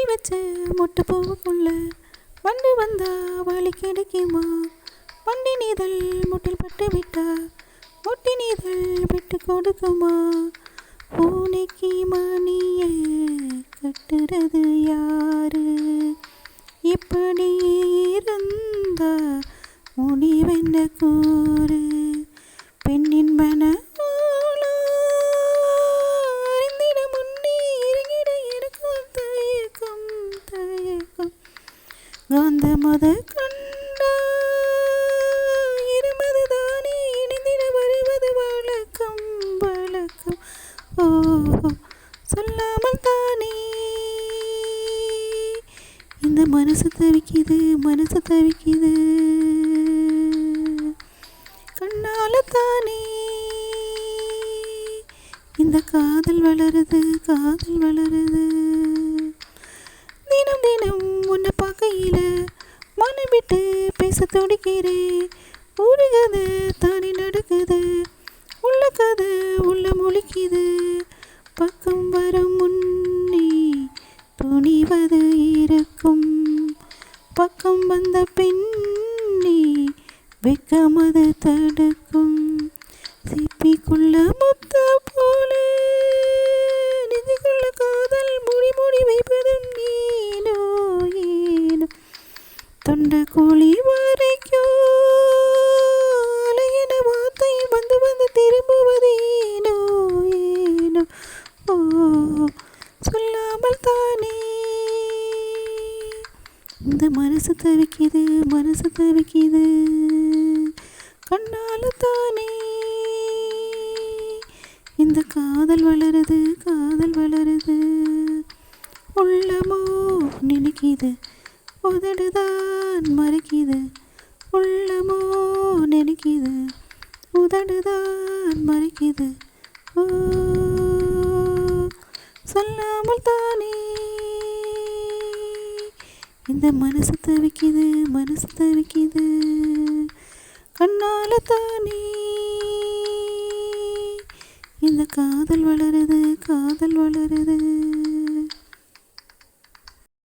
மூடி வச்ச மொட்டை பூவுக்குள்ள வண்டு வந்தா வழி கிடைக்குமா? வண்டி நீதல் முட்டில் பட்டு விட்டா முட்டி நீதல் விட்டு கொடுக்குமா? பூனைக்கு மணிய கட்டுறது யாரு? இப்படி இருந்தா முடிவென்ன கூறு? பெண்ணின் மன காந்த மத கண்டா இருமது தானே இணைந்திட வருவது வழக்கம் வழக்கம். ஓ சொல்லாமல் தானே இந்த மனசு தவிக்குது மனசு தவிக்குது. கண்ணால தானே இந்த காதல் வளருது காதல் வளருது. தினம் தினம் உன்னை பார்க்கையில மனம் விட்டு பேச துடிக்கிறேன். ஒரு கதை தானே நடக்குது உள்ள கதை உள்ள முழிக்குது. பக்கம் வரும் முன்னே துணிவது இருக்கும். பக்கம் வந்த பின்னே வெக்கமது தடுக்கும். சிப்பிக்குள்ள முத்த போல நெஞ்சுக்குள்ள காதல் மூடி மூடி வைப்பதும் நீனோ ஏனோ? தொண்ட கோழி வரைக்கும் அலையின வார்த்தை வந்து வந்து திரும்புவது ஏனோ ஏனோ? ஓ சொல்லாமல் தானே இந்த மனசு தவிக்குது மனசு தவிக்குது. கண்ணால தானே இந்த காதல் வளருது காதல் வளருது. உள்ளமோ நினைக்குது உதடுதான் மறைக்குது. உள்ளமோ நினைக்குது உதடுதான் மறைக்குது. ஓ சொல்லாமல் தானே இந்த மனசு தவிக்குது மனசு தவிக்குது. கண்ணால தானே இந்த காதல் வளருது காதல் வளருது.